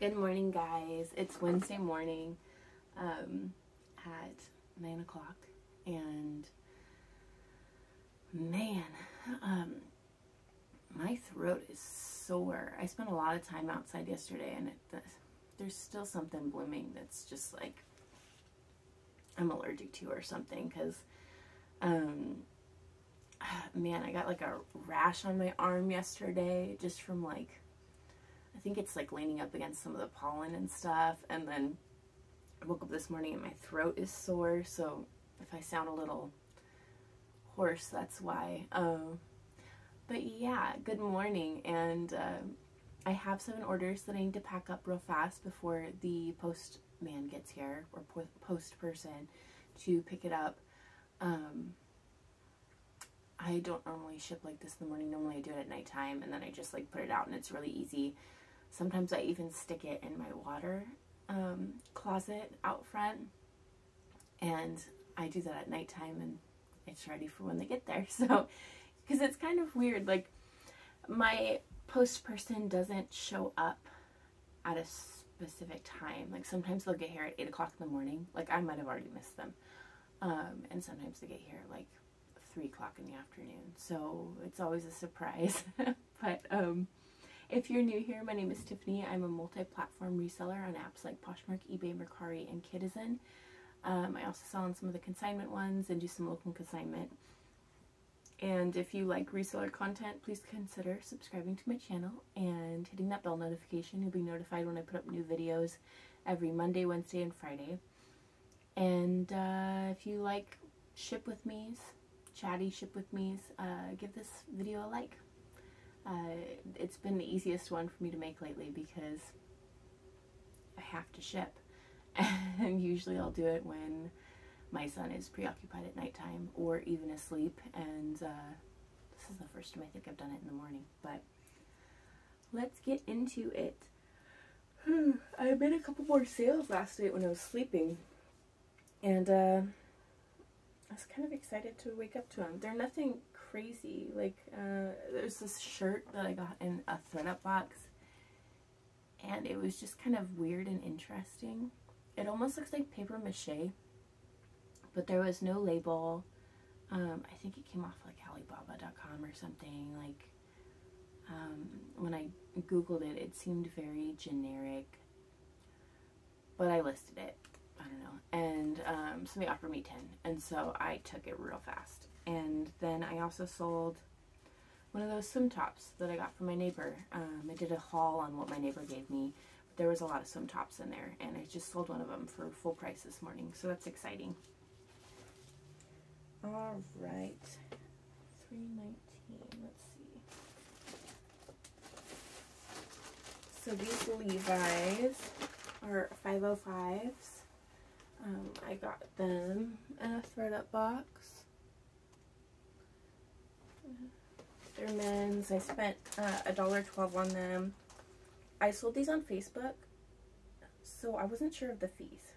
Good morning, guys. It's Wednesday morning at 9 o'clock, and man, my throat is sore. I spent a lot of time outside yesterday, and there's still something blooming that's just like I'm allergic to or something, because man, I got like a rash on my arm yesterday just from like, I think it's like leaning up against some of the pollen and stuff. And then I woke up this morning and my throat is sore, so if I sound a little hoarse, that's why. But yeah, good morning. And I have 7 orders that I need to pack up real fast before the postman gets here, or post person, to pick it up. I don't normally ship like this in the morning. Normally I do it at nighttime, and then I just like put it out, and it's really easy. Sometimes I even stick it in my water closet out front, and I do that at nighttime, and it's ready for when they get there. So, because it's kind of weird, like my post person doesn't show up at a specific time. Like sometimes they'll get here at 8 o'clock in the morning. Like I might have already missed them. And sometimes they get here like 3 o'clock in the afternoon. So it's always a surprise. But if you're new here, my name is Tiffany. I'm a multi-platform reseller on apps like Poshmark, eBay, Mercari, and Kidizen. I also sell on some of the consignment ones and do some local consignment. And if you like reseller content, please consider subscribing to my channel and hitting that bell notification. You'll be notified when I put up new videos every Monday, Wednesday, and Friday. And if you like ship with me's, chatty ship with me's, give this video a like. It's been the easiest one for me to make lately because I have to ship, and usually I'll do it when my son is preoccupied at nighttime or even asleep, and this is the first time I think I've done it in the morning. But let's get into it. I made a couple more sales last night when I was sleeping, and I was kind of excited to wake up to them. They're nothing crazy. Like there's this shirt that I got in a thread-up box, and it was just kind of weird and interesting. It almost looks like paper mache, but there was no label. I think it came off like Alibaba.com or something. Like when I googled it, it seemed very generic, but I listed it. I don't know, and somebody offered me 10, and so I took it real fast. And then I also sold one of those swim tops that I got from my neighbor. I did a haul on what my neighbor gave me, but there was a lot of swim tops in there, and I just sold one of them for full price this morning, so that's exciting. All right, $3.19. Let's see. So these Levi's are 505s. I got them in a thread-up box. They're men's. I spent $1.12 on them. I sold these on Facebook, so I wasn't sure of the fees.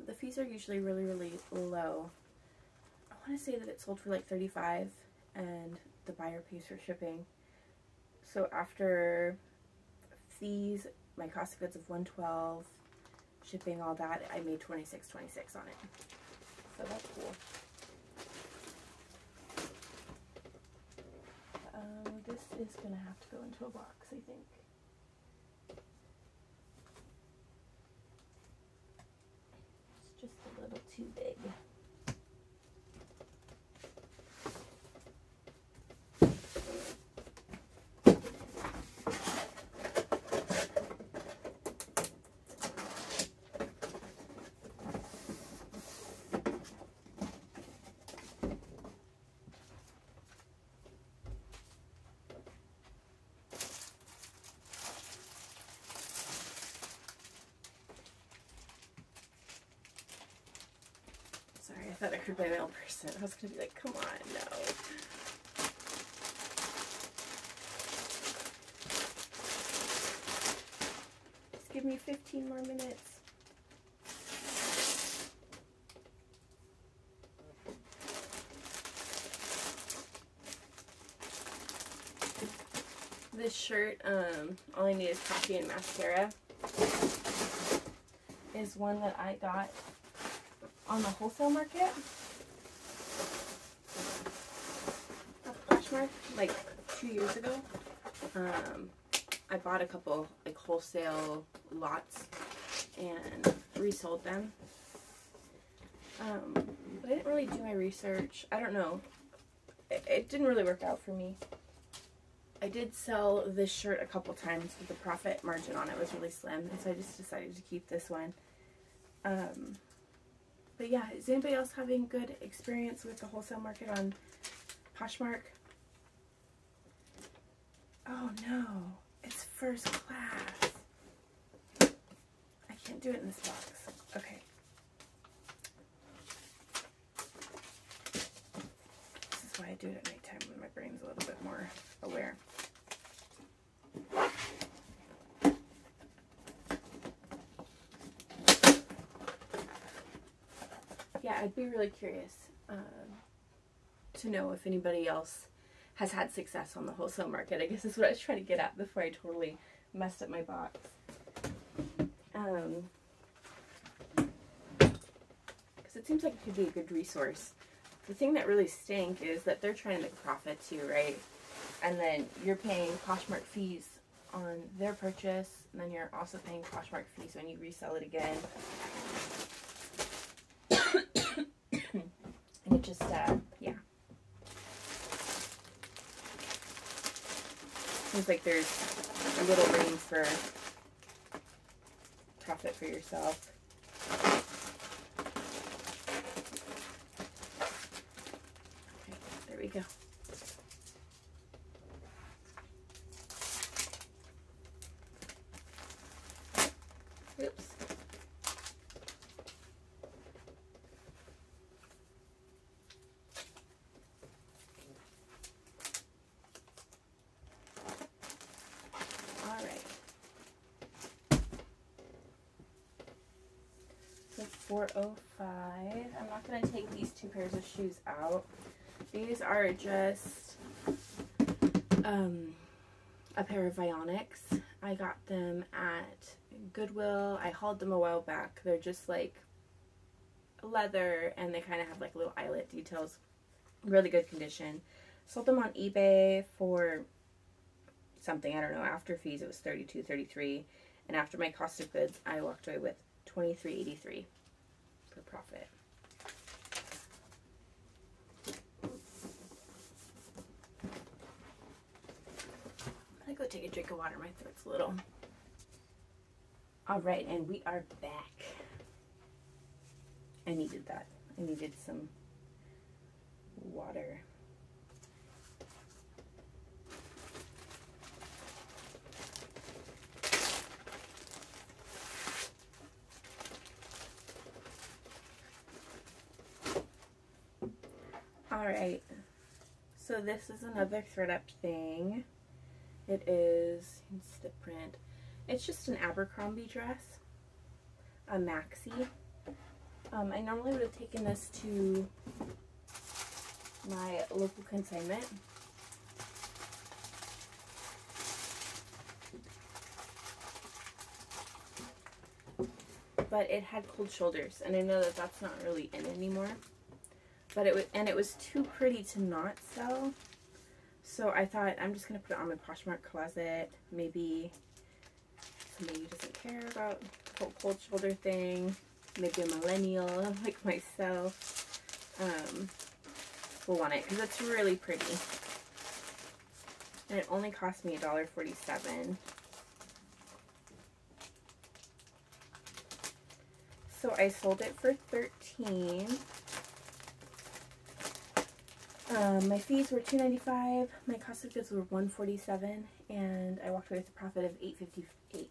The fees are usually really, really low. I want to say that it sold for like $35, and the buyer pays for shipping. So after fees, my cost of goods of $112. Shipping, all that, I made $26.26 on it. So that's cool. This is gonna have to go into a box, I think. It's just a little too big. Sorry, I thought I heard my mail person. I was going to be like, come on, no. Just give me 15 more minutes. This shirt, All I Need Is Coffee and Mascara, is one that I got on the wholesale market at Poshmark like 2 years ago. I bought a couple like wholesale lots and resold them. But I didn't really do my research. I don't know. It didn't really work out for me. I did sell this shirt a couple times, but the profit margin on it was really slim, and so I just decided to keep this one. But yeah, is anybody else having good experience with the wholesale market on Poshmark? Oh no, it's first class. I can't do it in this box. Okay. This is why I do it at nighttime when my brain's a little bit more aware. Yeah, I'd be really curious to know if anybody else has had success on the wholesale market. I guess that's what I was trying to get at before I totally messed up my box. Because it seems like it could be a good resource. The thing that really stinks is that they're trying to make a profit too, right? And then you're paying Poshmark fees on their purchase, and then you're also paying Poshmark fees when you resell it again. And it just, yeah. Seems like there's a little room for profit for yourself. Okay, there we go. Oops. $405. I'm not going to take these two pairs of shoes out. These are just a pair of Vionics. I got them at Goodwill. I hauled them a while back. They're just like leather, and they kind of have like little eyelet details. Really good condition. Sold them on eBay for something, I don't know, after fees it was $32, $33, and after my cost of goods I walked away with $23.83 for profit. I'm gonna go take a drink of water, my throat's a little. Alright, and we are back. I needed that. I needed some water. Alright, so this is another thread-up thing. It is, it's the print. It's just an Abercrombie dress, a maxi. I normally would have taken this to my local consignment. But it had cold shoulders, and I know that that's not really in anymore. But it was too pretty to not sell. So I thought I'm just gonna put it on my Poshmark closet. Maybe somebody doesn't care about the whole cold shoulder thing. Maybe a millennial like myself will want it because it's really pretty. And it only cost me $1.47. So I sold it for $13. My fees were $2.95. My cost of goods were $1.47, and I walked away with a profit of $8.58.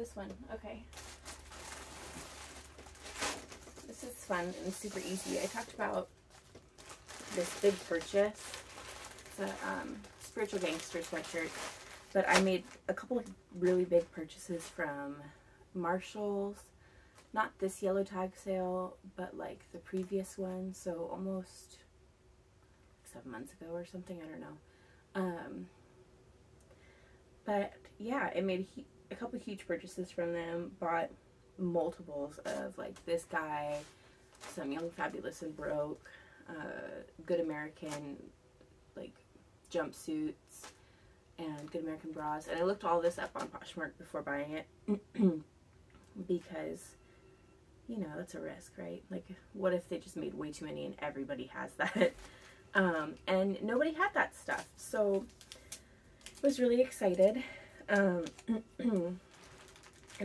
this one. Okay. This is fun and super easy. I talked about this big purchase. It's a Spiritual Gangster sweatshirt. But I made a couple of really big purchases from Marshall's. Not this yellow tag sale, but like the previous one. So almost 7 months ago or something. I don't know. But yeah, I made a couple of huge purchases from them. Bought multiples of like this guy, some Young, Fabulous, and Broke, Good American like jumpsuits, and Good American bras. And I looked all this up on Poshmark before buying it because, you know, that's a risk, right? Like, what if they just made way too many and everybody has that? And nobody had that stuff. So I was really excited. And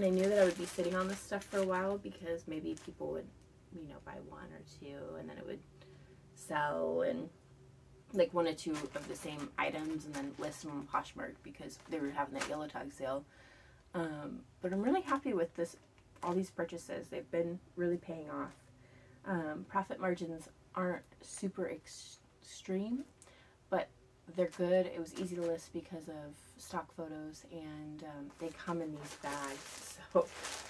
I knew that I would be sitting on this stuff for a while because maybe people would, you know, buy one or two and then it would sell, and like one or two of the same items and then list them on Poshmark because they were having that yellow tag sale. But I'm really happy with all these purchases. They've been really paying off. Profit margins aren't super extreme, but they're good. It was easy to list because of stock photos, and they come in these bags. So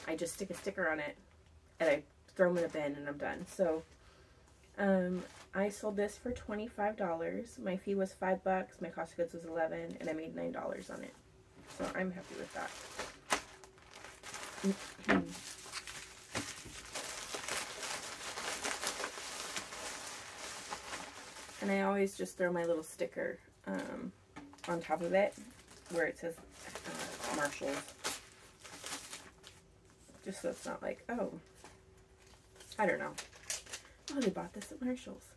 I just stick a sticker on it and I throw them in a bin and I'm done. So I sold this for $25. My fee was $5. My cost of goods was $11, and I made $9 on it. So I'm happy with that. And I always just throw my little sticker on top of it where it says Marshall's. Just so it's not like, oh, I don't know. Oh, they bought this at Marshall's.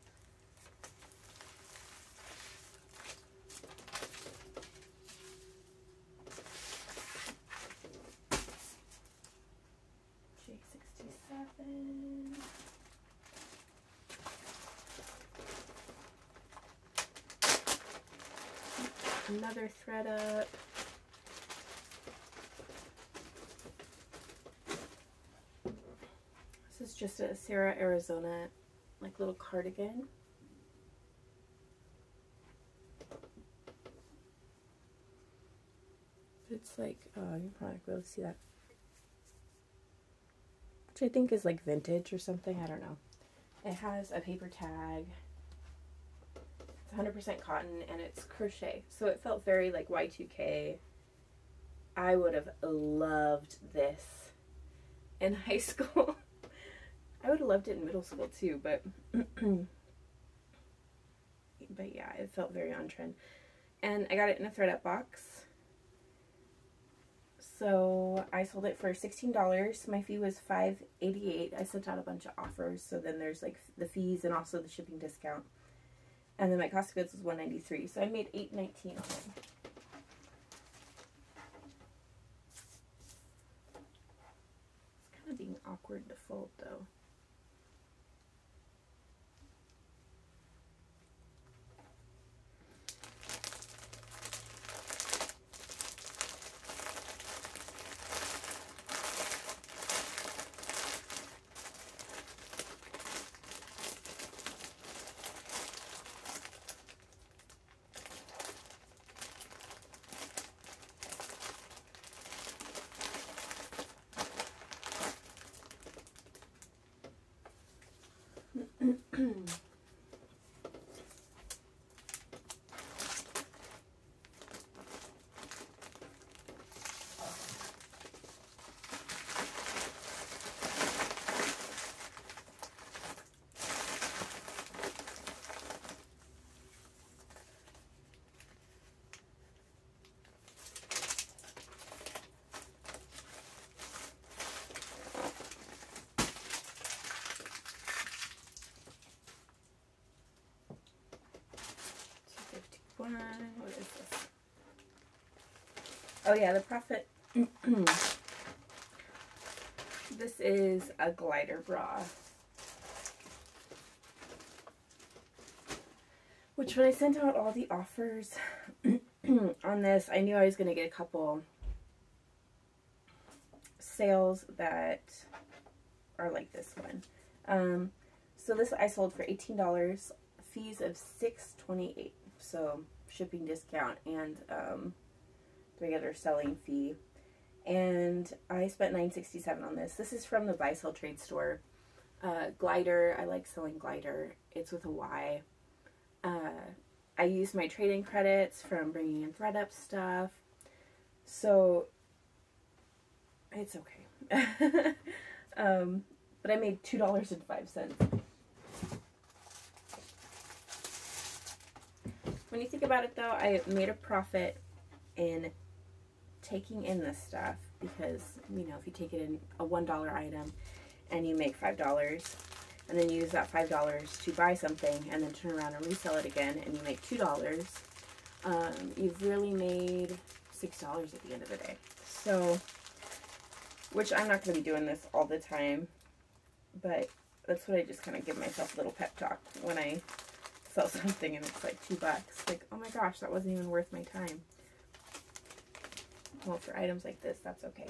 J67. Another thread up. This is just a Sarah, Arizona, like little cardigan. It's like, oh, you probably won't be able to see that. Which I think is like vintage or something, I don't know. It has a paper tag. It's 100% cotton and it's crochet. So it felt very like Y2K. I would have loved this in high school. I would have loved it in middle school too, but yeah, it felt very on trend. And I got it in a thread-up box. So I sold it for $16. My fee was $5.88. I sent out a bunch of offers, so then there's like the fees and also the shipping discount. And then my cost of goods was $1.93, so I made $8.19 on it. It's kind of being awkward to fold though. What is this? Oh yeah, the Profit. This is a glider bra. Which when I sent out all the offers on this, I knew I was going to get a couple sales that are like this one. So this I sold for $18, fees of $6.28. So shipping discount and the regular selling fee. And I spent $9.67 on this. This is from the Buy Sell Trade store. Glider, I like selling glider. It's with a Y. I used my trading credits from bringing in ThreadUp stuff. So it's okay. But I made $2.05. When you think about it though, I made a profit in taking in this stuff because, you know, if you take it in a $1 item and you make $5 and then you use that $5 to buy something and then turn around and resell it again and you make $2, you've really made $6 at the end of the day. So, which I'm not going to be doing this all the time, but that's what I just kind of give myself a little pep talk when I sell something and it's like $2. Like, oh my gosh, that wasn't even worth my time. Well, for items like this, that's okay.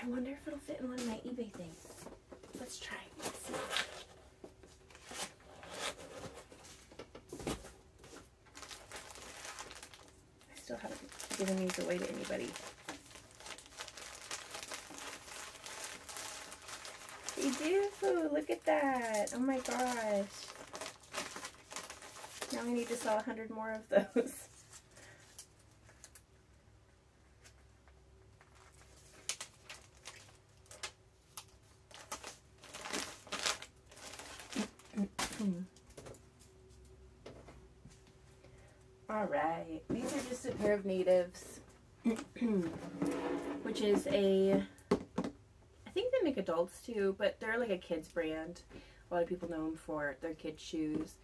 I wonder if it'll fit in one of my eBay things. Let's try. Let's see. I still haven't given these away to anybody. They do! Look at that! Oh my gosh. Now we need to sell 100 more of those. Alright, these are just a pair of natives, which is a, I think they make adults too, but they're like a kid's brand. A lot of people know them for their kids' shoes.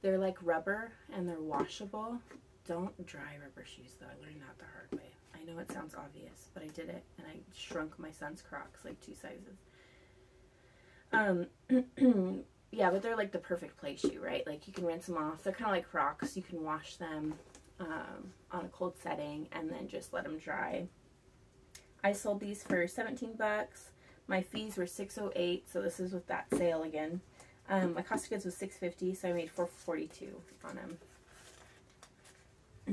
They're like rubber and they're washable. Don't dry rubber shoes though, I learned that the hard way. I know it sounds obvious, but I did it and I shrunk my son's Crocs like 2 sizes. Yeah, but they're like the perfect play shoe, right? Like you can rinse them off. They're kind of like Crocs. You can wash them on a cold setting and then just let them dry. I sold these for 17 bucks. My fees were $6.08, so this is with that sale again. My cost of goods was $6.50, so I made $4.42 on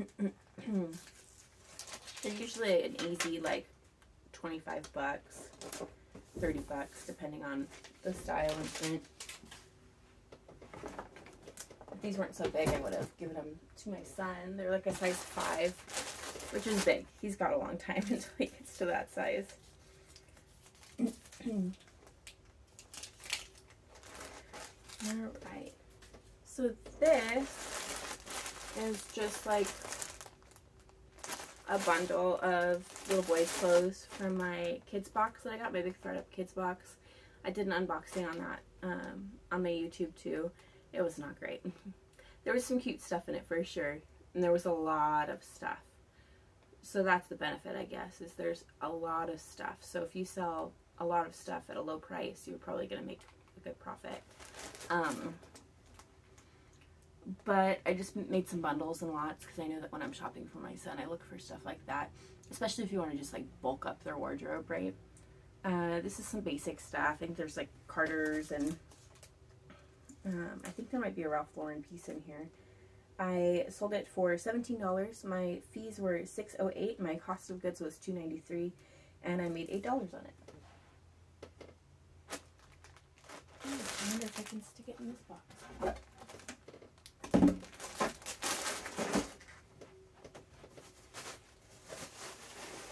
them. They're usually an easy like 25 bucks, 30 bucks, depending on the style and print. If these weren't so big, I would have given them to my son. They're like a size 5, which is big. He's got a long time until he gets to that size. Alright. So this is just like a bundle of little boys' clothes from my kids box that I got, my big ThreadUp kids box. I did an unboxing on that on my YouTube too. It was not great. There was some cute stuff in it for sure, and there was a lot of stuff. So that's the benefit, I guess, is there's a lot of stuff. So if you sell a lot of stuff at a low price, you're probably going to make a good profit. But I just made some bundles and lots because I know that when I'm shopping for my son, I look for stuff like that, especially if you want to just like bulk up their wardrobe, right? This is some basic stuff. I think there's like Carter's and I think there might be a Ralph Lauren piece in here. I sold it for $17. My fees were $6.08. My cost of goods was $2.93, and I made $8 on it. I wonder if I can stick it in this box.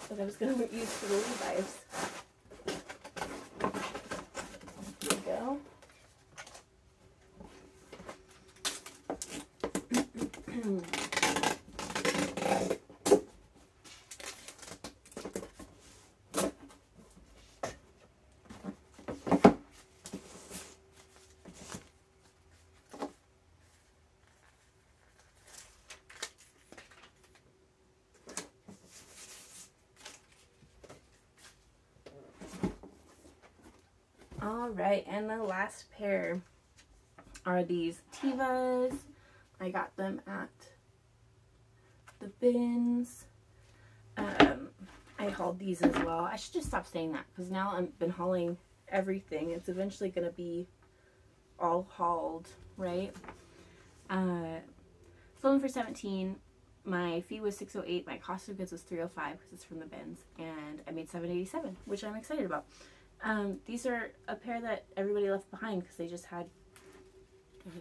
That I was going to use for the Levi's. There we go. Alright, and the last pair are these Tevas. I got them at the bins. I hauled these as well. I should just stop saying that because now I've been hauling everything. It's eventually going to be all hauled, right? Sold them for $17. My fee was $608. My cost of goods was $305 because it's from the bins, and I made $787, which I'm excited about. These are a pair that everybody left behind because they just had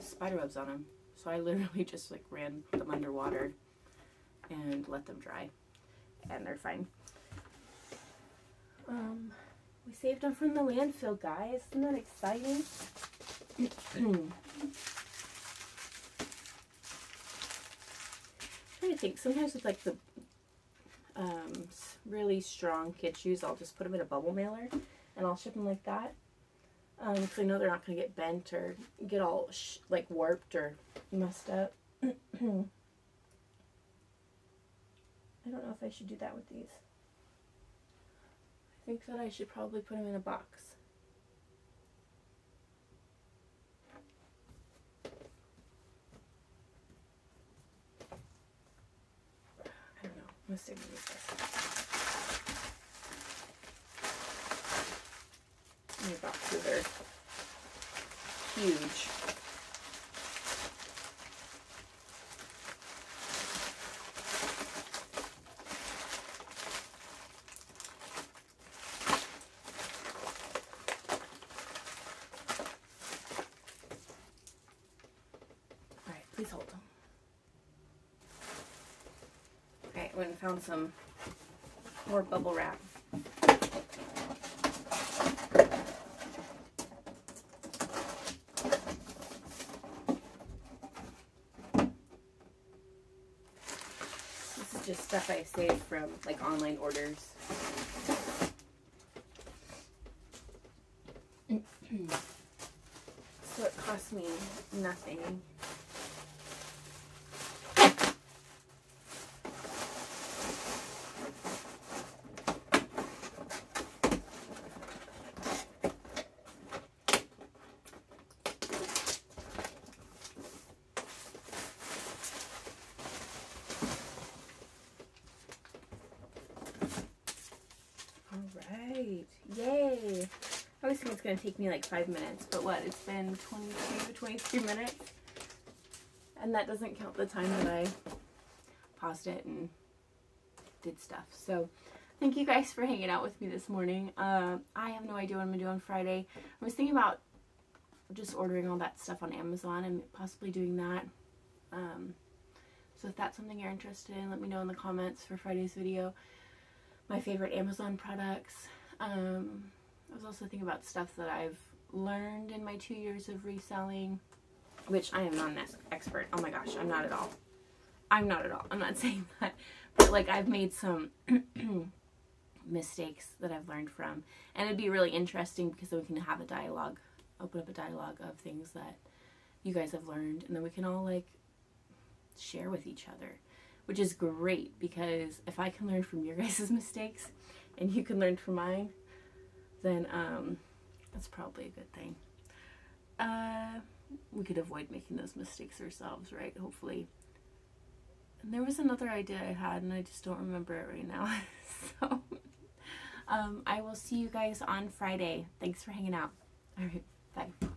spider webs on them. So I literally just like ran them underwater and let them dry, and they're fine. We saved them from the landfill, guys. Isn't that exciting? Trying to think. Sometimes with like the really strong kid shoes, I'll just put them in a bubble mailer and I'll ship them like that. Because I know they're not going to get bent or get all like warped or messed up. I don't know if I should do that with these. I think that I should probably put them in a box. I don't know. I'm going to save these guys. My boxes are huge. Alright, please hold them. Okay, I went and found some more bubble wrap. Just stuff I saved from like online orders. So it cost me nothing. Alright, yay! I always think it's going to take me like 5 minutes, but what, it's been 22, 23 minutes? And that doesn't count the time that I paused it and did stuff. So, thank you guys for hanging out with me this morning. I have no idea what I'm going to do on Friday. I was thinking about just ordering all that stuff on Amazon and possibly doing that. So if that's something you're interested in, let me know in the comments for Friday's video. My favorite Amazon products. I was also thinking about stuff that I've learned in my 2 years of reselling, which I am not an expert. Oh my gosh, I'm not at all. I'm not at all. I'm not saying that. But like I've made some mistakes that I've learned from. And it'd be really interesting because then we can have a dialogue, open up a dialogue of things that you guys have learned. And then we can all like share with each other. Which is great because if I can learn from your guys' mistakes and you can learn from mine, then that's probably a good thing. We could avoid making those mistakes ourselves, right? Hopefully. And there was another idea I had and I just don't remember it right now. So I will see you guys on Friday. Thanks for hanging out. All right, bye.